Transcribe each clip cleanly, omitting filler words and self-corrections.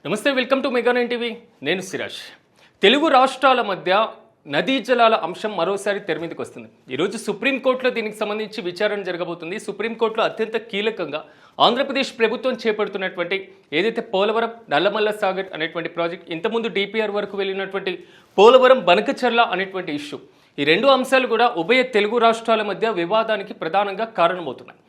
నమస్తే, welcome to mega 9 TV. నేను సిరాజ్. తెలుగు రాష్ట్రాల మధ్య నదీ జలాల అంశం మరోసారి తెర మీదకి వస్తుంది. ఈరోజు సుప్రీంకోర్టులో దీనికి సంబంధించి విచారణ జరగబోతుంది. సుప్రీంకోర్టులో అత్యంత కీలకంగా ఆంధ్రప్రదేశ్ ప్రభుత్వం చేపడుతున్నటువంటి ఏదైతే పోలవరం నల్లమల్ల సాగర్ అనేటువంటి ప్రాజెక్ట్, ఇంతకుముందు డిపిఆర్ వరకు వెళ్ళినటువంటి పోలవరం బనకచర్ల అనేటువంటి ఇష్యూ, ఈ రెండు అంశాలు కూడా ఉభయ తెలుగు రాష్ట్రాల మధ్య వివాదానికి ప్రధానంగా కారణమవుతున్నాయి.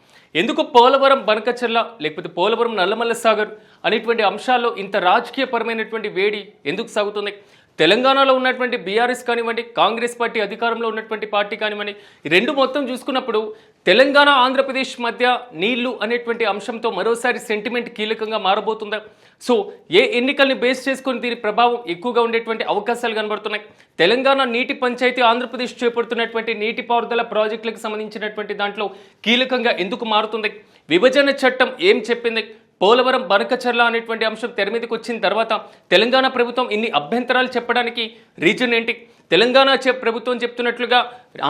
ఎందుకు పోలవరం బనకచర్ల లేకపోతే పోలవరం నల్లమల్ల సాగర్ అనేటువంటి అంశాల్లో ఇంత రాజకీయపరమైనటువంటి వేడి ఎందుకు సాగుతుంది? తెలంగాణలో ఉన్నటువంటి బీఆర్ఎస్ కానివ్వండి, కాంగ్రెస్ పార్టీ అధికారంలో ఉన్నటువంటి పార్టీ కానివ్వండి, ఈ రెండు మొత్తం చూసుకున్నప్పుడు తెలంగాణ ఆంధ్రప్రదేశ్ మధ్య నీళ్లు అనేటువంటి అంశంతో మరోసారి సెంటిమెంట్ కీలకంగా మారబోతుందా? సో ఏ ఎన్నికల్ని బేస్ చేసుకుని దీని ప్రభావం ఎక్కువగా ఉండేటువంటి అవకాశాలు కనబడుతున్నాయి. తెలంగాణ నీటి పంచాయతీ ఆంధ్రప్రదేశ్ చేపడుతున్నటువంటి నీటిపారుదల ప్రాజెక్టులకు సంబంధించినటువంటి దాంట్లో కీలకంగా ఎందుకు మారుతుంది? విభజన చట్టం ఏం చెప్పింది? పోలవరం బనకచర్ల అనేటువంటి అంశం తెర మీదకి వచ్చిన తర్వాత తెలంగాణ ప్రభుత్వం ఇన్ని అభ్యంతరాలు చెప్పడానికి రీజన్ ఏంటి? తెలంగాణ ప్రభుత్వం చెప్తున్నట్లుగా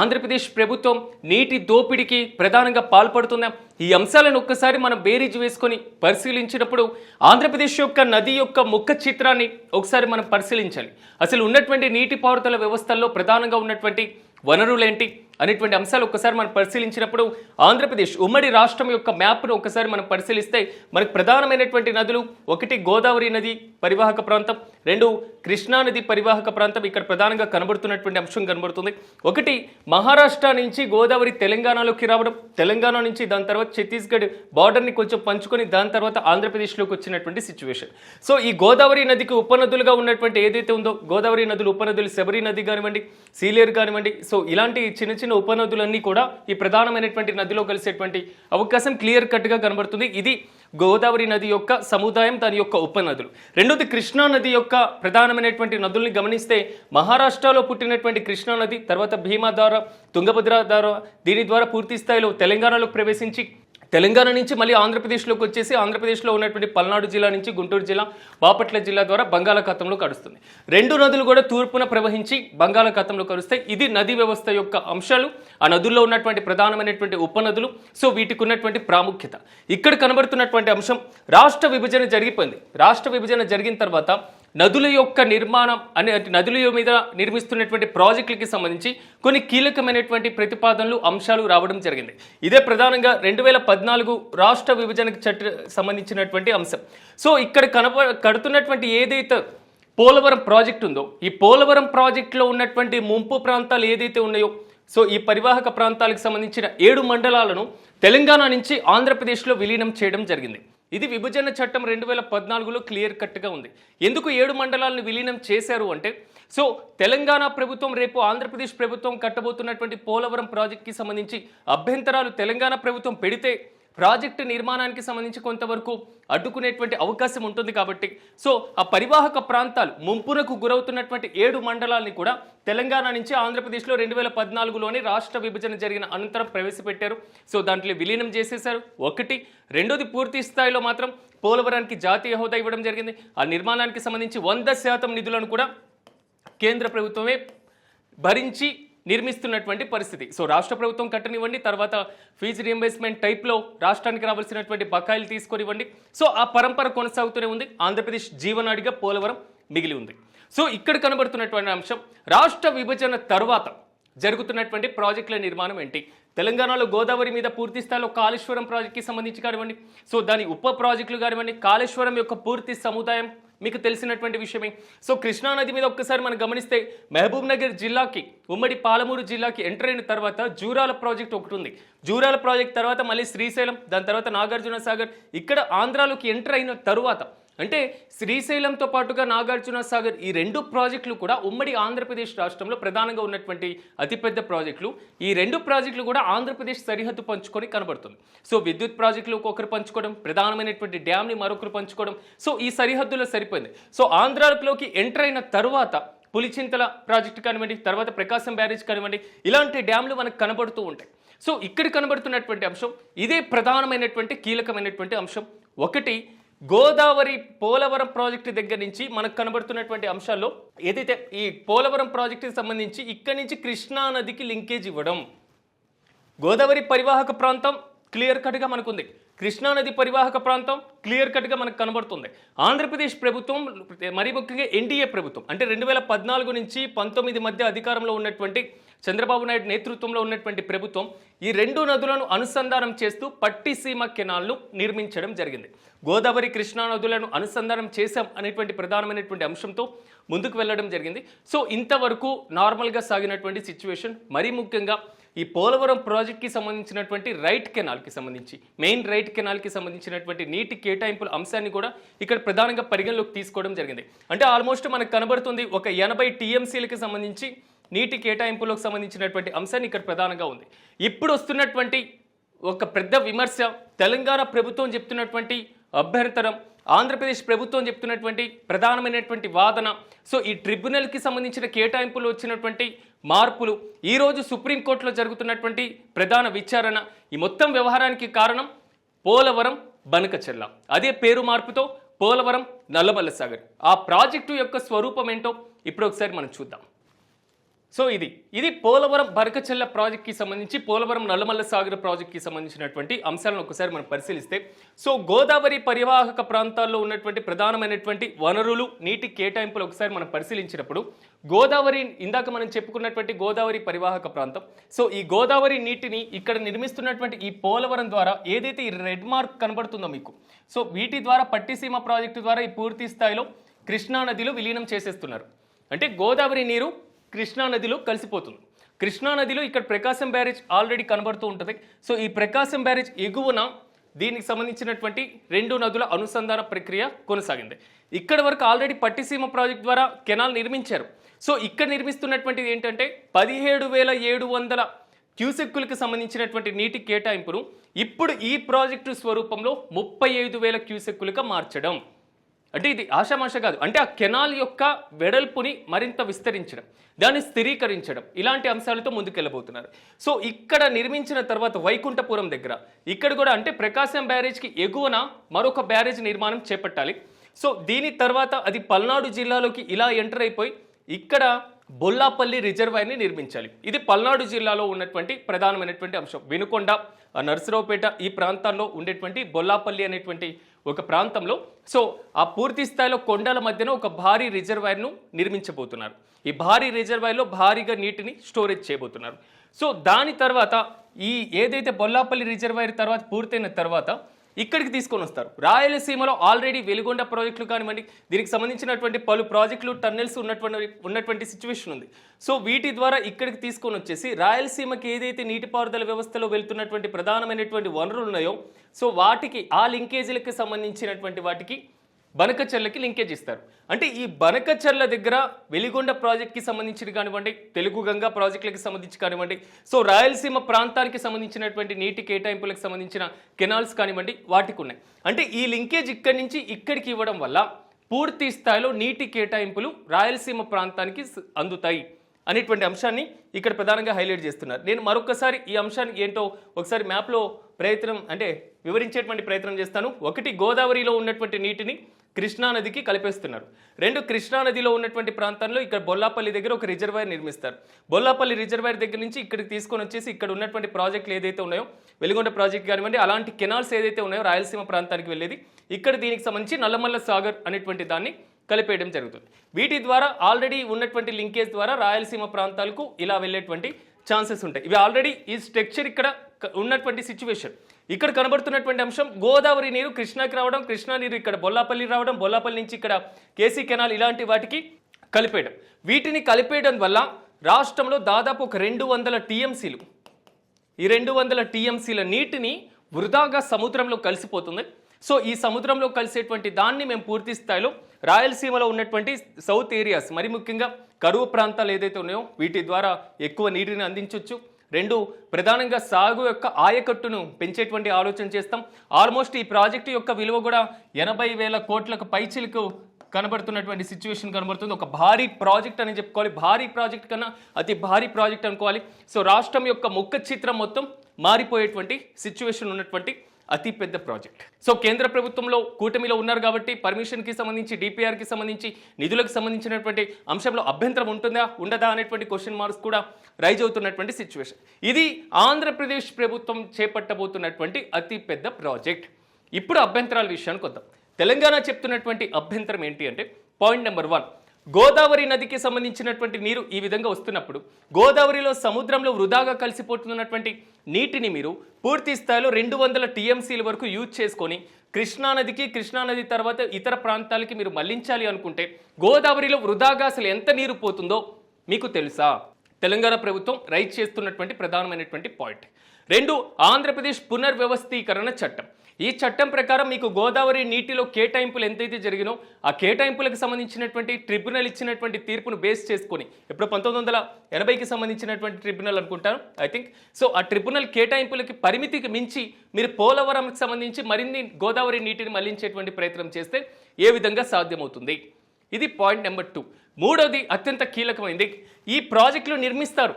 ఆంధ్రప్రదేశ్ ప్రభుత్వం నీటి దోపిడీకి ప్రధానంగా పాల్పడుతుందా? ఈ అంశాలను ఒక్కసారి మనం బేరీజు వేసుకొని పరిశీలించినప్పుడు ఆంధ్రప్రదేశ్ యొక్క నది యొక్క ముఖ చిత్రాన్ని ఒకసారి మనం పరిశీలించాలి. అసలు ఉన్నటువంటి నీటిపారుదల వ్యవస్థల్లో ప్రధానంగా ఉన్నటువంటి వనరులేంటి అనేటువంటి అంశాలు ఒక్కసారి మనం పరిశీలించినప్పుడు ఆంధ్రప్రదేశ్ ఉమ్మడి రాష్ట్రం యొక్క మ్యాప్ను ఒకసారి మనం పరిశీలిస్తే మనకు ప్రధానమైనటువంటి నదులు, ఒకటి గోదావరి నది పరివాహక ప్రాంతం, రెండు కృష్ణా నది పరివాహక ప్రాంతం ఇక్కడ ప్రధానంగా కనబడుతున్నటువంటి అంశం కనబడుతుంది. ఒకటి మహారాష్ట్ర నుంచి గోదావరి తెలంగాణలోకి రావడం, తెలంగాణ నుంచి దాని తర్వాత ఛత్తీస్గఢ్ బార్డర్ని కొంచెం పంచుకొని దాని తర్వాత ఆంధ్రప్రదేశ్లోకి వచ్చినటువంటి సిచ్యువేషన్. సో ఈ గోదావరి నదికి ఉపనదులుగా ఉన్నటువంటి ఏదైతే ఉందో గోదావరి నదులు ఉపనదులు, శబరి నది కానివ్వండి, సీలేరు కానివ్వండి, సో ఇలాంటి చిన్న చిన్న ఉపనదులన్నీ కూడా ఈ ప్రధానమైనటువంటి నదిలో కలిసేటువంటి అవకాశం క్లియర్ కట్గా కనబడుతుంది. ఇది గోదావరి నది యొక్క సముదాయం, దాని యొక్క ఉపనదులు. రెండోది కృష్ణా నది యొక్క ప్రధానమైనటువంటి నదుల్ని గమనిస్తే మహారాష్ట్రలో పుట్టినటువంటి కృష్ణా నది, తర్వాత భీమా ద్వారా, తుంగభద్ర ద్వారా, దీని ద్వారా పూర్తి స్థాయిలో తెలంగాణలోకి ప్రవేశించి తెలంగాణ నుంచి మళ్ళీ ఆంధ్రప్రదేశ్లోకి వచ్చేసి ఆంధ్రప్రదేశ్లో ఉన్నటువంటి పల్నాడు జిల్లా నుంచి గుంటూరు జిల్లా, బాపట్ల జిల్లా ద్వారా బంగాళాఖాతంలో కలుస్తుంది. రెండు నదులు కూడా తూర్పున ప్రవహించి బంగాళాఖాతంలో కలుస్తాయి. ఇది నదీ వ్యవస్థ యొక్క అంశాలు, ఆ నదుల్లో ఉన్నటువంటి ప్రధానమైనటువంటి ఉపనదులు. సో వీటికి ఉన్నటువంటి ప్రాముఖ్యత ఇక్కడ కనబడుతున్నటువంటి అంశం, రాష్ట్ర విభజన జరిగిపోయింది. రాష్ట్ర విభజన జరిగిన తర్వాత నదుల యొక్క నిర్మాణం అనే నదుల మీద నిర్మిస్తున్నటువంటి ప్రాజెక్టులకి సంబంధించి కొన్ని కీలకమైనటువంటి ప్రతిపాదనలు, అంశాలు రావడం జరిగింది. ఇదే ప్రధానంగా 2014 రాష్ట్ర విభజనకు సంబంధించినటువంటి అంశం. సో ఇక్కడ కడుతున్నటువంటి ఏదైతే పోలవరం ప్రాజెక్టు ఉందో, ఈ పోలవరం ప్రాజెక్టులో ఉన్నటువంటి ముంపు ప్రాంతాలు ఏదైతే ఉన్నాయో, సో ఈ పరివాహక ప్రాంతాలకు సంబంధించిన 7 మండలాలను తెలంగాణ నుంచి ఆంధ్రప్రదేశ్లో విలీనం చేయడం జరిగింది. ఇది విభజన చట్టం 2014లో క్లియర్ కట్గా ఉంది. ఎందుకు 7 మండలాలను విలీనం చేశారు అంటే, సో తెలంగాణ ప్రభుత్వం రేపు ఆంధ్రప్రదేశ్ ప్రభుత్వం కట్టబోతున్నటువంటి పోలవరం ప్రాజెక్ట్కి సంబంధించి అభ్యంతరాలు తెలంగాణ ప్రభుత్వం పెడితే ప్రాజెక్టు నిర్మాణానికి సంబంధించి కొంతవరకు అడ్డుకునేటువంటి అవకాశం ఉంటుంది. కాబట్టి సో ఆ పరివాహక ప్రాంతాలు ముంపునకు గురవుతున్నటువంటి 7 మండలాల్ని కూడా తెలంగాణ నుంచి ఆంధ్రప్రదేశ్లో 2014లోని రాష్ట్ర విభజన జరిగిన అనంతరం ప్రవేశపెట్టారు. సో దాంట్లో విలీనం చేసేశారు. ఒకటి. రెండోది, పూర్తి స్థాయిలో మాత్రం పోలవరానికి జాతీయ హోదా ఇవ్వడం జరిగింది. ఆ నిర్మాణానికి సంబంధించి 100% నిధులను కూడా కేంద్ర ప్రభుత్వమే భరించి నిర్మిస్తున్నటువంటి పరిస్థితి. సో రాష్ట్ర ప్రభుత్వం కట్టనివ్వండి, తర్వాత ఫీజు రియంబర్స్మెంట్ టైప్లో రాష్ట్రానికి రావాల్సినటువంటి బకాయిలు తీసుకొనివ్వండి. సో ఆ పరంపర కొనసాగుతూనే ఉంది. ఆంధ్రప్రదేశ్ జీవనాడిగా పోలవరం మిగిలి ఉంది. సో ఇక్కడ కనబడుతున్నటువంటి అంశం, రాష్ట్ర విభజన తర్వాత జరుగుతున్నటువంటి ప్రాజెక్టుల నిర్మాణం ఏంటి? తెలంగాణలో గోదావరి మీద పూర్తి స్థాయిలో కాళేశ్వరం ప్రాజెక్ట్కి సంబంధించి కానివ్వండి, సో దాని ఉప ప్రాజెక్టులు కానివ్వండి, కాళేశ్వరం యొక్క పూర్తి సముదాయం మీకు తెలిసినటువంటి విషయమే. సో కృష్ణా నది మీద ఒక్కసారి మనం గమనిస్తే మహబూబ్ నగర్ జిల్లాకి, ఉమ్మడి పాలమూరు జిల్లాకి ఎంటర్ అయిన తర్వాత జూరాల ప్రాజెక్ట్ ఒకటి ఉంది. జూరాల ప్రాజెక్ట్ తర్వాత మళ్ళీ శ్రీశైలం, దాని తర్వాత నాగార్జున సాగర్. ఇక్కడ ఆంధ్రాలోకి ఎంటర్ అయిన తరువాత అంటే శ్రీశైలంతో పాటుగా నాగార్జున సాగర్, ఈ 2 ప్రాజెక్టులు కూడా ఉమ్మడి ఆంధ్రప్రదేశ్ రాష్ట్రంలో ప్రధానంగా ఉన్నటువంటి అతిపెద్ద ప్రాజెక్టులు. ఈ 2 ప్రాజెక్టులు కూడా ఆంధ్రప్రదేశ్ సరిహద్దు పంచుకొని కనబడుతుంది. సో విద్యుత్ ప్రాజెక్టులు ఒకరు పంచుకోవడం, ప్రధానమైనటువంటి డ్యామ్ని మరొకరు పంచుకోవడం, సో ఈ సరిహద్దులో సరిపోయింది. సో ఆంధ్రాలోకి ఎంటర్ అయిన తరువాత పులిచింతల ప్రాజెక్టు కానివ్వండి, తర్వాత ప్రకాశం బ్యారేజ్ కానివ్వండి, ఇలాంటి డ్యామ్లు మనకు కనబడుతూ ఉంటాయి. సో ఇక్కడ కనబడుతున్నటువంటి అంశం ఇదే ప్రధానమైనటువంటి కీలకమైనటువంటి అంశం. ఒకటి, గోదావరి పోలవరం ప్రాజెక్టు దగ్గర నుంచి మనకు కనబడుతున్నటువంటి అంశాల్లో ఏదైతే ఈ పోలవరం ప్రాజెక్టుకి సంబంధించి ఇక్కడి నుంచి కృష్ణా నదికి లింకేజ్ ఇవ్వడం, గోదావరి పరివాహక ప్రాంతం క్లియర్ కట్గా మనకుంది. కృష్ణానది పరివాహక ప్రాంతం క్లియర్ కట్గా మనకు కనబడుతుంది. ఆంధ్రప్రదేశ్ ప్రభుత్వం మరీ ముఖ్యంగా ఎన్డీఏ ప్రభుత్వం అంటే 2014 నుంచి 19 మధ్య అధికారంలో ఉన్నటువంటి చంద్రబాబు నాయుడు నేతృత్వంలో ఉన్నటువంటి ప్రభుత్వం ఈ రెండు నదులను అనుసంధానం చేస్తూ పట్టిసీమ కెనాల్ను నిర్మించడం జరిగింది. గోదావరి కృష్ణా నదులను అనుసంధానం చేశాం అనేటువంటి ప్రధానమైనటువంటి అంశంతో ముందుకు వెళ్ళడం జరిగింది. సో ఇంతవరకు నార్మల్గా సాగినటువంటి సిచ్యువేషన్ మరీ ముఖ్యంగా ఈ పోలవరం ప్రాజెక్ట్కి సంబంధించినటువంటి రైట్ కెనాల్కి సంబంధించి మెయిన్ రైట్ కెనాల్కి సంబంధించినటువంటి నీటి కేటాయింపుల అంశాన్ని కూడా ఇక్కడ ప్రధానంగా పరిగణలోకి తీసుకోవడం జరిగింది. అంటే ఆల్మోస్ట్ మనకు కనబడుతుంది ఒక 80 టీఎంసీలకి సంబంధించి నీటి కేటాయింపులకు సంబంధించినటువంటి అంశాన్ని ఇక్కడ ప్రధానంగా ఉంది. ఇప్పుడు వస్తున్నటువంటి ఒక పెద్ద విమర్శ, తెలంగాణ ప్రభుత్వం చెప్తున్నటువంటి అభ్యంతరం, ఆంధ్రప్రదేశ్ ప్రభుత్వం చెప్తున్నటువంటి ప్రధానమైనటువంటి వాదన. సో ఈ ట్రిబ్యునల్కి సంబంధించిన కేటాయింపులు వచ్చినటువంటి మార్పులు, ఈరోజు సుప్రీంకోర్టులో జరుగుతున్నటువంటి ప్రధాన విచారణ, ఈ మొత్తం వ్యవహారానికి కారణం పోలవరం బనకచెర్ల. అదే పేరు మార్పుతో పోలవరం నల్లమల్ల సాగర్. ఆ ప్రాజెక్టు యొక్క స్వరూపం ఏంటో ఇప్పుడు ఒకసారి మనం చూద్దాం. సో ఇది పోలవరం బనకచెర్ల ప్రాజెక్ట్కి సంబంధించి పోలవరం నల్లమల్ల సాగర్ ప్రాజెక్ట్కి సంబంధించినటువంటి అంశాలను ఒకసారి మనం పరిశీలిస్తే, సో గోదావరి పరివాహక ప్రాంతాల్లో ఉన్నటువంటి ప్రధానమైనటువంటి వనరులు, నీటి కేటాయింపులు ఒకసారి మనం పరిశీలించినప్పుడు గోదావరి, ఇందాక మనం చెప్పుకున్నటువంటి గోదావరి పరివాహక ప్రాంతం, సో ఈ గోదావరి నీటిని ఇక్కడ నిర్మిస్తున్నటువంటి ఈ పోలవరం ద్వారా ఏదైతే ఈ రెడ్ మార్క్ కనబడుతుందో మీకు, సో వీటి ద్వారా పట్టిసీమ ప్రాజెక్టు ద్వారా ఈ పూర్తి స్థాయిలో కృష్ణానదిలో విలీనం చేసేస్తున్నారు. అంటే గోదావరి నీరు కృష్ణానదిలో కలిసిపోతుంది. కృష్ణానదిలో ఇక్కడ ప్రకాశం బ్యారేజ్ ఆల్రెడీ కనబడుతూ ఉంటుంది. సో ఈ ప్రకాశం బ్యారేజ్ ఎగువన దీనికి సంబంధించినటువంటి రెండు నదుల అనుసంధాన ప్రక్రియ కొనసాగింది. ఇక్కడ వరకు ఆల్రెడీ పట్టిసీమ ప్రాజెక్ట్ ద్వారా కెనాల్ నిర్మించారు. సో ఇక్కడ నిర్మిస్తున్నటువంటిది ఏంటంటే 17,700 క్యూసెక్కులకు సంబంధించినటువంటి నీటి కేటాయింపును ఇప్పుడు ఈ ప్రాజెక్టు స్వరూపంలో 35,000 క్యూసెక్కులుగా మార్చడం. అంటే ఇది ఆషామాష కాదు. అంటే ఆ కెనాల్ యొక్క వెడల్పుని మరింత విస్తరించడం, దాన్ని స్థిరీకరించడం, ఇలాంటి అంశాలతో ముందుకెళ్ళబోతున్నారు. సో ఇక్కడ నిర్మించిన తర్వాత వైకుంఠపురం దగ్గర ఇక్కడ కూడా అంటే ప్రకాశం బ్యారేజ్కి ఎగువన మరొక బ్యారేజ్ నిర్మాణం చేపట్టాలి. సో దీని తర్వాత అది పల్నాడు జిల్లాలోకి ఇలా ఎంటర్ అయిపోయి ఇక్కడ బొల్లాపల్లి రిజర్వాయర్ని నిర్మించాలి. ఇది పల్నాడు జిల్లాలో ఉన్నటువంటి ప్రధానమైనటువంటి అంశం. వినుకొండ, నర్సరావుపేట ఈ ప్రాంతాల్లో ఉండేటువంటి బొల్లాపల్లి అనేటువంటి ఒక ప్రాంతంలో సో ఆ పూర్తి స్థాయిలో కొండల మధ్యన ఒక భారీ రిజర్వాయర్ను నిర్మించబోతున్నారు. ఈ భారీ రిజర్వాయర్లో భారీగా నీటిని స్టోరేజ్ చేయబోతున్నారు. సో దాని తర్వాత ఈ ఏదైతే బొల్లాపల్లి రిజర్వాయర్ తర్వాత పూర్తయిన తర్వాత ఇక్కడికి తీసుకొని వస్తారు. రాయలసీమలో ఆల్రెడీ వెలుగొండ ప్రాజెక్టులు కానివ్వండి, దీనికి సంబంధించినటువంటి పలు ప్రాజెక్టులు, టన్నెల్స్ ఉన్నటువంటి సిచ్యువేషన్ ఉంది. సో వీటి ద్వారా ఇక్కడికి తీసుకొని వచ్చేసి రాయలసీమకి ఏదైతే నీటిపారుదల వ్యవస్థలో వెళ్తున్నటువంటి ప్రధానమైనటువంటి వనరులు ఉన్నాయో సో వాటికి ఆ లింకేజీలకు సంబంధించినటువంటి వాటికి బనకచెర్లకి లింకేజ్ ఇస్తారు. అంటే ఈ బనకచెర్ల దగ్గర వెలిగొండ ప్రాజెక్ట్కి సంబంధించి కానివ్వండి, తెలుగు గంగా ప్రాజెక్టులకు సంబంధించి కానివ్వండి, సో రాయలసీమ ప్రాంతానికి సంబంధించినటువంటి నీటి కేటాయింపులకు సంబంధించిన కెనాల్స్ కానివ్వండి వాటికి ఉన్నాయి. అంటే ఈ లింకేజ్ ఇక్కడి నుంచి ఇక్కడికి ఇవ్వడం వల్ల పూర్తి స్థాయిలో నీటి కేటాయింపులు రాయలసీమ ప్రాంతానికి అందుతాయి అనేటువంటి అంశాన్ని ఇక్కడ ప్రధానంగా హైలైట్ చేస్తున్నారు. నేను మరొకసారి ఈ అంశాన్ని ఏంటో ఒకసారి మ్యాప్లో వివరించేటువంటి ప్రయత్నం చేస్తాను. ఒకటి, గోదావరిలో ఉన్నటువంటి నీటిని కృష్ణానదికి కలిపేస్తున్నారు. రెండు, కృష్ణానదిలో ఉన్నటువంటి ప్రాంతాల్లో ఇక్కడ బొల్లాపల్లి దగ్గర ఒక రిజర్వాయర్ నిర్మిస్తారు. బొల్లాపల్లి రిజర్వాయర్ దగ్గర నుంచి ఇక్కడికి తీసుకొని వచ్చేసి ఇక్కడ ఉన్నటువంటి ప్రాజెక్టులు ఏదైతే ఉన్నాయో, వెలుగొండ ప్రాజెక్ట్ కానివ్వండి, అలాంటి కెనాల్స్ ఏదైతే ఉన్నాయో రాయలసీమ ప్రాంతానికి వెళ్ళేది, ఇక్కడ దీనికి సంబంధించి నల్లమల్ల సాగర్ అనేటువంటి దాన్ని కలిపేయడం జరుగుతుంది. వీటి ద్వారా ఆల్రెడీ ఉన్నటువంటి లింకేజ్ ద్వారా రాయలసీమ ప్రాంతాలకు ఇలా వెళ్ళేటువంటి ఛాన్సెస్ ఉంటాయి. ఇవి ఆల్రెడీ ఈ స్ట్రక్చర్ ఇక్కడ ఉన్నటువంటి సిచ్యువేషన్. ఇక్కడ కనబడుతున్నటువంటి అంశం గోదావరి నీరు కృష్ణాకి రావడం, కృష్ణా నీరు ఇక్కడ బొల్లాపల్లి రావడం, బొల్లాపల్లి నుంచి ఇక్కడ కేసీ కెనాల్ ఇలాంటి వాటికి కలిపేయడం. వీటిని కలిపేయడం వల్ల రాష్ట్రంలో దాదాపు ఒక 200 టీఎంసీలు, ఈ 200 టీఎంసీల నీటిని వృధాగా సముద్రంలో కలిసిపోతుంది. సో ఈ సముద్రంలో కలిసేటువంటి దాన్ని మేము పూర్తి స్థాయిలో రాయలసీమలో ఉన్నటువంటి సౌత్ ఏరియాస్, మరి ముఖ్యంగా కరువు ప్రాంతాలు ఏదైతే ఉన్నాయో వీటి ద్వారా ఎక్కువ నీటిని అందించవచ్చు. రెండు, ప్రధానంగా సాగు యొక్క ఆయకట్టును పెంచేటువంటి ఆలోచన చేస్తాం. ఆల్మోస్ట్ ఈ ప్రాజెక్టు యొక్క విలువ కూడా 80,000 కోట్లకు పైచిలకు కనబడుతున్నటువంటి సిచ్యువేషన్ కనబడుతుంది. ఒక భారీ ప్రాజెక్ట్ అని చెప్పుకోవాలి. భారీ ప్రాజెక్ట్ కన్నా అతి భారీ ప్రాజెక్ట్ అనుకోవాలి. సో రాష్ట్రం యొక్క ముఖ చిత్రం మొత్తం మారిపోయేటువంటి సిచ్యువేషన్ ఉన్నటువంటి అతిపెద్ద ప్రాజెక్ట్. సో కేంద్ర ప్రభుత్వంలో కూటమిలో ఉన్నారు కాబట్టి పర్మిషన్కి సంబంధించి డిపిఆర్కి సంబంధించి నిధులకు సంబంధించినటువంటి అంశంలో అభ్యంతరం ఉంటుందా ఉండదా అనేటువంటి క్వశ్చన్ మార్క్స్ కూడా రైజ్ అవుతున్నటువంటి సిచ్యువేషన్. ఇది ఆంధ్రప్రదేశ్ ప్రభుత్వం చేపట్టబోతున్నటువంటి అతిపెద్ద ప్రాజెక్ట్. ఇప్పుడు అభ్యంతరాల విషయానికి వద్దాం. తెలంగాణ చెప్తున్నటువంటి అభ్యంతరం ఏంటి అంటే పాయింట్ నెంబర్ 1, గోదావరి నదికి సంబంధించినటువంటి నీరు ఈ విధంగా వస్తున్నప్పుడు గోదావరిలో సముద్రంలో వృధాగా కలిసిపోతున్నటువంటి నీటిని మీరు పూర్తి స్థాయిలో 200 టీఎంసీల వరకు యూజ్ చేసుకొని కృష్ణానదికి, కృష్ణానది తర్వాత ఇతర ప్రాంతాలకి మీరు మళ్లించాలి అనుకుంటే గోదావరిలో వృధాగా అసలు ఎంత నీరు పోతుందో మీకు తెలుసా? తెలంగాణ ప్రభుత్వం రైజ్ చేస్తున్నటువంటి ప్రధానమైనటువంటి పాయింట్. 2, ఆంధ్రప్రదేశ్ పునర్వ్యవస్థీకరణ చట్టం. ఈ చట్టం ప్రకారం మీకు గోదావరి నీటిలో కేటాయింపులు ఎంతైతే జరిగినో ఆ కేటాయింపులకు సంబంధించినటువంటి ట్రిబ్యునల్ ఇచ్చినటువంటి తీర్పును బేస్ చేసుకొని, ఎప్పుడు 1980కి సంబంధించినటువంటి ట్రిబ్యునల్ అనుకుంటాను ఐ థింక్. సో ఆ ట్రిబ్యునల్ కేటాయింపులకి పరిమితికి మించి మీరు పోలవరంకి సంబంధించి మరిన్ని గోదావరి నీటిని మళ్లించేటువంటి ప్రయత్నం చేస్తే ఏ విధంగా సాధ్యమవుతుంది? ఇది పాయింట్ నెంబర్ 2. మూడోది అత్యంత కీలకమైంది. ఈ ప్రాజెక్టులు నిర్మిస్తారు.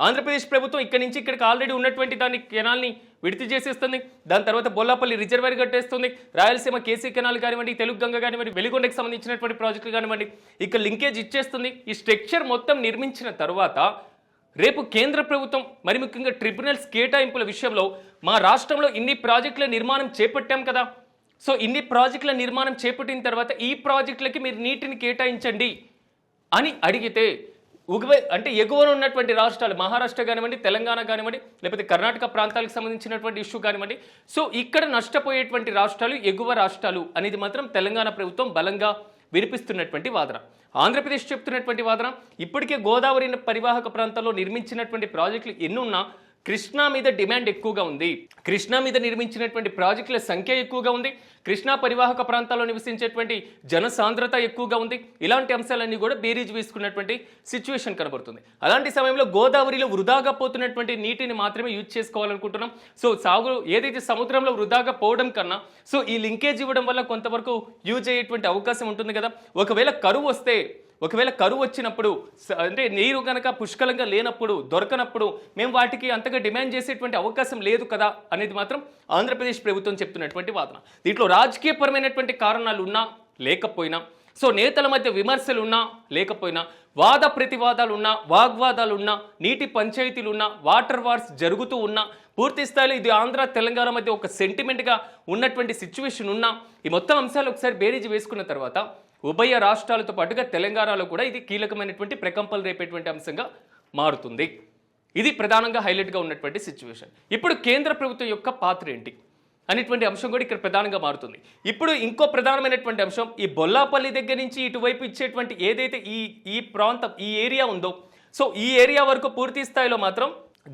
ఆంధ్రప్రదేశ్ ప్రభుత్వం ఇక్కడి నుంచి ఇక్కడికి ఆల్రెడీ ఉన్నటువంటి దాన్ని కెనాల్ని విడితి చేసేస్తుంది. దాని తర్వాత బొల్లాపల్లి రిజర్వాయర్ కట్టేస్తుంది. రాయలసీమ కేసీ కెనాల్ కానివ్వండి, తెలుగు గంగ కానివ్వండి, వెలిగొండకి సంబంధించినటువంటి ప్రాజెక్టులు కానివ్వండి, ఇక్కడ లింకేజ్ ఇచ్చేస్తుంది. ఈ స్ట్రక్చర్ మొత్తం నిర్మించిన తర్వాత రేపు కేంద్ర ప్రభుత్వం మరి ముఖ్యంగా ట్రిబ్యునల్స్ కేటాయింపుల విషయంలో మా రాష్ట్రంలో ఇన్ని ప్రాజెక్టుల నిర్మాణం చేపట్టాం కదా, సో ఇన్ని ప్రాజెక్టుల నిర్మాణం చేపట్టిన తర్వాత ఈ ప్రాజెక్టులకి మీరు నీటిని కేటాయించండి అని అడిగితే అంటే ఎగువన ఉన్నటువంటి రాష్ట్రాలు మహారాష్ట్ర కానివ్వండి, తెలంగాణ కానివ్వండి, లేకపోతే కర్ణాటక ప్రాంతాలకు సంబంధించినటువంటి ఇష్యూ కానివ్వండి, సో ఇక్కడ నష్టపోయేటువంటి రాష్ట్రాలు ఎగువ రాష్ట్రాలు అనేది మాత్రం తెలంగాణ ప్రభుత్వం బలంగా వినిపిస్తున్నటువంటి వాదన. ఆంధ్రప్రదేశ్ చెప్తున్నటువంటి వాదన ఇప్పటికే గోదావరి పరివాహక ప్రాంతాల్లో నిర్మించినటువంటి ప్రాజెక్టులు ఎన్నున్నా కృష్ణా మీద డిమాండ్ ఎక్కువగా ఉంది. కృష్ణా మీద నిర్మించినటువంటి ప్రాజెక్టుల సంఖ్య ఎక్కువగా ఉంది. కృష్ణా పరివాహక ప్రాంతాల్లో నివసించేటువంటి జనసాంద్రత ఎక్కువగా ఉంది. ఇలాంటి అంశాలన్నీ కూడా బేరీజ్ వేసుకున్నటువంటి సిచ్యువేషన్ కనబడుతుంది. అలాంటి సమయంలో గోదావరిలో వృధాగా పోతున్నటువంటి నీటిని మాత్రమే యూజ్ చేసుకోవాలనుకుంటున్నాం. సో సాగు ఏదైతే సముద్రంలో వృధాగా పోవడం కన్నా సో ఈ లింకేజ్ ఇవ్వడం వల్ల కొంతవరకు యూజ్ అయ్యేటువంటి అవకాశం ఉంటుంది కదా. ఒకవేళ కరువు వచ్చినప్పుడు అంటే నీరు కనుక పుష్కలంగా లేనప్పుడు, దొరకనప్పుడు మేము వాటికి అంతగా డిమాండ్ చేసేటువంటి అవకాశం లేదు కదా అనేది మాత్రం ఆంధ్రప్రదేశ్ ప్రభుత్వం చెప్తున్నటువంటి వాదన. దీంట్లో రాజకీయపరమైనటువంటి కారణాలు ఉన్నా లేకపోయినా, సో నేతల మధ్య విమర్శలు ఉన్నా లేకపోయినా, వాద ప్రతివాదాలు ఉన్నా, వాగ్వాదాలు ఉన్నా, నీటి పంచాయతీలు ఉన్నా, వాటర్ వార్స్ జరుగుతూ ఉన్నా, పూర్తి స్థాయిలో ఇది ఆంధ్ర తెలంగాణ మధ్య ఒక సెంటిమెంట్గా ఉన్నటువంటి సిచ్యువేషన్ ఉన్నా, ఈ మొత్తం అంశాలు ఒకసారి బేరీజ్ వేసుకున్న తర్వాత ఉభయ రాష్ట్రాలతో పాటుగా తెలంగాణలో కూడా ఇది కీలకమైనటువంటి ప్రకంపనలు రేపేటువంటి అంశంగా మారుతుంది. ఇది ప్రధానంగా హైలైట్గా ఉన్నటువంటి సిచ్యువేషన్. ఇప్పుడు కేంద్ర ప్రభుత్వం యొక్క పాత్ర ఏంటి అనేటువంటి అంశం కూడా ఇక్కడ ప్రధానంగా మారుతుంది. ఇప్పుడు ఇంకో ప్రధానమైనటువంటి అంశం, ఈ బొల్లాపల్లి దగ్గర నుంచి ఇటువైపు ఇచ్చేటువంటి ఏదైతే ఈ ప్రాంతం ఈ ఏరియా ఉందో, సో ఈ ఏరియా వరకు పూర్తి స్థాయిలో మాత్రం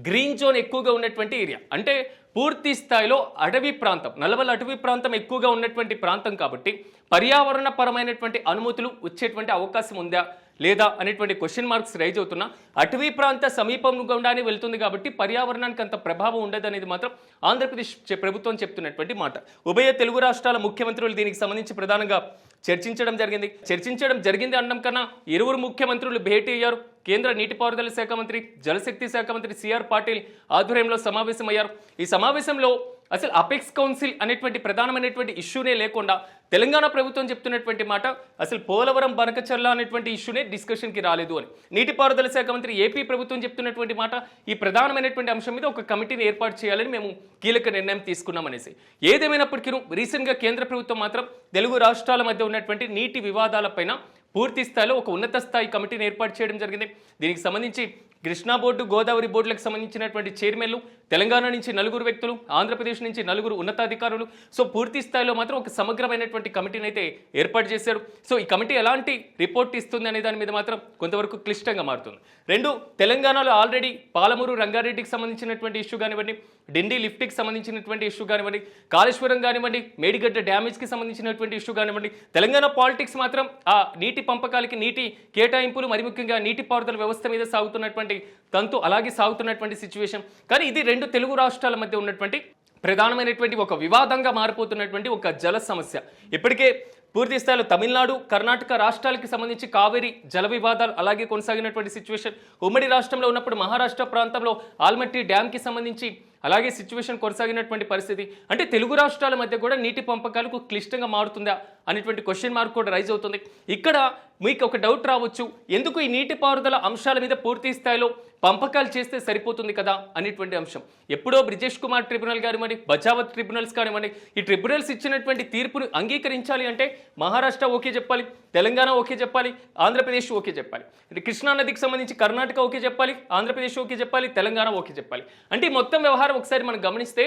గ్రీన్ జోన్ ఎక్కువగా ఉన్నటువంటి ఏరియా, అంటే పూర్తి స్థాయిలో అటవీ ప్రాంతం, నల్లమల అటవీ ప్రాంతం ఎక్కువగా ఉన్నటువంటి ప్రాంతం కాబట్టి పర్యావరణ పరమైనటువంటి అనుమతులు వచ్చేటువంటి అవకాశం ఉందా లేదా అనేటువంటి క్వశ్చన్ మార్క్స్ రైజ్ అవుతున్నా, అటవీ ప్రాంత సమీపం గుండానే వెళ్తుంది కాబట్టి పర్యావరణానికి అంత ప్రభావం ఉండదు అనేది మాత్రం ఆంధ్రప్రదేశ్ ప్రభుత్వం చెప్తున్నటువంటి మాట. ఉభయ తెలుగు రాష్ట్రాల ముఖ్యమంత్రులు దీనికి సంబంధించి ప్రధానంగా చర్చించడం జరిగింది అనడం కన్నా ఇరువురు ముఖ్యమంత్రులు భేటీ అయ్యారు. కేంద్ర నీటిపారుదల శాఖ మంత్రి, జలశక్తి శాఖ మంత్రి సిఆర్ పాటిల్ ఆధ్వర్యంలో సమావేశమయ్యారు. ఈ సమావేశంలో అసలు అపెక్స్ కౌన్సిల్ అనేటువంటి ప్రధానమైనటువంటి ఇష్యూనే లేకుండా తెలంగాణ ప్రభుత్వం చెప్తున్నటువంటి మాట అసలు పోలవరం బనకచర్ల అనేటువంటి ఇష్యూనే డిస్కషన్కి రాలేదు అని. నీటిపారుదల శాఖ మంత్రి ఏపీ ప్రభుత్వం చెప్తున్నటువంటి మాట ఈ ప్రధానమైనటువంటి అంశం మీద ఒక కమిటీని ఏర్పాటు చేయాలని మేము కీలక నిర్ణయం తీసుకున్నామనేసి. ఏదేమైనప్పటికీ రీసెంట్గా కేంద్ర ప్రభుత్వం మాత్రం తెలుగు రాష్ట్రాల మధ్య ఉన్నటువంటి నీటి వివాదాలపైన పూర్తి స్థాయిలో ఒక ఉన్నత స్థాయి కమిటీని ఏర్పాటు చేయడం జరిగింది. దీనికి సంబంధించి కృష్ణా బోర్డు, గోదావరి బోర్డులకు సంబంధించినటువంటి చైర్మన్లు, తెలంగాణ నుంచి 4 వ్యక్తులు, ఆంధ్రప్రదేశ్ నుంచి 4 ఉన్నతాధికారులు, సో పూర్తి స్థాయిలో మాత్రం ఒక సమగ్రమైనటువంటి కమిటీని అయితే ఏర్పాటు చేశారు. సో ఈ కమిటీ ఎలాంటి రిపోర్ట్ ఇస్తుంది అనే దాని మీద మాత్రం కొంతవరకు క్లిష్టంగా మారుతుంది. 2, తెలంగాణలో ఆల్రెడీ పాలమూరు రంగారెడ్డికి సంబంధించినటువంటి ఇష్యూ కానివ్వండి, డిండి లిఫ్ట్కి సంబంధించినటువంటి ఇష్యూ కానివ్వండి, కాళేశ్వరం కానివ్వండి, మేడిగడ్డ డ్యామేజ్కి సంబంధించినటువంటి ఇష్యూ కానివ్వండి, తెలంగాణ పాలిటిక్స్ మాత్రం ఆ నీటి పంపకాలకి, నీటి కేటాయింపులు, మరి ముఖ్యంగా నీటిపారుదల వ్యవస్థ మీద సాగుతున్నటువంటి తంతు అలాగే సాగుతున్నటువంటి సిచ్యువేషన్. కానీ ఇది 2 తెలుగు రాష్ట్రాల మధ్య ఉన్నటువంటి ప్రధానమైనటువంటి ఒక వివాదంగా మారిపోతున్నటువంటి ఒక జల సమస్య. ఇప్పటికే పూర్తి స్థాయిలో తమిళనాడు కర్ణాటక రాష్ట్రాలకి సంబంధించి కావేరీ జల వివాదాలు అలాగే కొనసాగినటువంటి సిచ్యువేషన్, ఉమ్మడి రాష్ట్రంలో ఉన్నప్పుడు మహారాష్ట్ర ప్రాంతంలో ఆల్మట్టి డ్యామ్కి సంబంధించి అలాగే సిచ్యువేషన్ కొనసాగినటువంటి పరిస్థితి, అంటే తెలుగు రాష్ట్రాల మధ్య కూడా నీటి పంపకాలకు క్లిష్టంగా మారుతుందా అనేటువంటి క్వశ్చన్ మార్క్ కూడా రైజ్ అవుతుంది. ఇక్కడ మీకు ఒక డౌట్ రావచ్చు, ఎందుకు ఈ నీటిపారుదల అంశాల మీద పూర్తి స్థాయిలో పంపకాలు చేస్తే సరిపోతుంది కదా అనేటువంటి అంశం. ఎప్పుడో బ్రిజేష్ కుమార్ ట్రిబ్యునల్ కానివ్వండి, బచావత్ ట్రిబ్యునల్స్ కానివ్వండి, ఈ ట్రిబ్యునల్స్ ఇచ్చినటువంటి తీర్పును అంగీకరించాలి అంటే మహారాష్ట్ర ఓకే చెప్పాలి, తెలంగాణ ఓకే చెప్పాలి, ఆంధ్రప్రదేశ్ ఓకే చెప్పాలి. కృష్ణా నదికి సంబంధించి కర్ణాటక ఓకే చెప్పాలి, ఆంధ్రప్రదేశ్ ఓకే చెప్పాలి, తెలంగాణ ఓకే చెప్పాలి. అంటే ఈ మొత్తం వ్యవహారం ఒకసారి మనం గమనిస్తే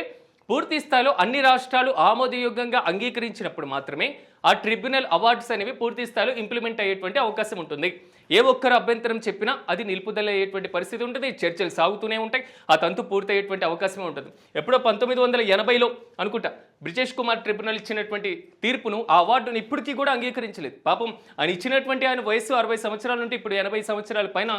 పూర్తి స్థాయిలో అన్ని రాష్ట్రాలు ఆమోదయోగ్యంగా అంగీకరించినప్పుడు మాత్రమే ఆ ట్రిబ్యునల్ అవార్డ్స్ అనేవి పూర్తి స్థాయిలో ఇంప్లిమెంట్ అయ్యేటువంటి అవకాశం ఉంటుంది. ఏ ఒక్కరు అభ్యంతరం చెప్పినా అది నిలుపుదల అయ్యేటువంటి పరిస్థితి ఉంటుంది, చర్చలు సాగుతూనే ఉంటాయి, ఆ తంతు పూర్తయ్యేటువంటి అవకాశమే ఉంటుంది. ఎప్పుడో 1980లో అనుకుంటా బ్రిజేష్ కుమార్ ట్రిబ్యునల్ ఇచ్చినటువంటి తీర్పును, ఆ అవార్డును ఇప్పటికీ కూడా అంగీకరించలేదు. పాపం ఆయన ఇచ్చినటువంటి ఆయన వయసు 60 సంవత్సరాల నుండి ఇప్పుడు 80 సంవత్సరాల పైన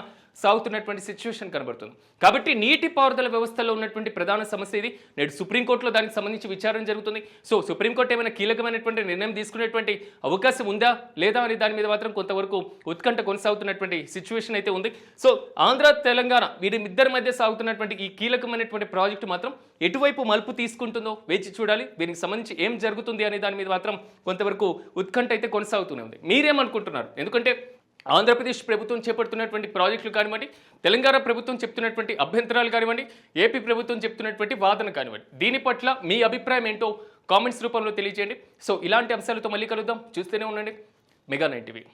సాగుతున్నటువంటి సిచ్యువేషన్ కనబడుతుంది. కాబట్టి నీటిపారుదల వ్యవస్థలో ఉన్నటువంటి ప్రధాన సమస్య ఇది. నేడు సుప్రీంకోర్టులో దానికి సంబంధించి విచారణ జరుగుతుంది. సో సుప్రీంకోర్టు ఏమైనా కీలకమైనటువంటి నిర్ణయం తీసుకునేటువంటి అవకాశం ఉందా లేదా అనే దాని మీద మాత్రం కొంతవరకు ఉత్కంఠ కొనసాగుతున్నటువంటి సిచ్యువేషన్ అయితే ఉంది. సో ఆంధ్ర తెలంగాణ వీరిద్దరి మధ్య సాగుతున్నటువంటి ఈ కీలకమైనటువంటి ప్రాజెక్టు మాత్రం ఎటువైపు మలుపు తీసుకుంటుందో వేచి చూడాలి. దీనికి సంబంధించి ఏం జరుగుతుంది అనే దాని మీద మాత్రం కొంతవరకు ఉత్కంఠ అయితే కొనసాగుతూనే ఉంది. మీరేమనుకుంటున్నారు? ఎందుకంటే ఆంధ్రప్రదేశ్ ప్రభుత్వం చేపడుతున్నటువంటి ప్రాజెక్టులు కానివ్వండి, తెలంగాణ ప్రభుత్వం చెప్తున్నటువంటి అభ్యంతరాలు కానివ్వండి, ఏపీ ప్రభుత్వం చెప్తున్నటువంటి వాదన కానివ్వండి, దీని పట్ల మీ అభిప్రాయం ఏంటో కామెంట్స్ రూపంలో తెలియజేయండి. సో ఇలాంటి అంశాలతో మళ్ళీ కలుద్దాం. చూస్తూనే ఉండండి మెగా 9 టీవీ.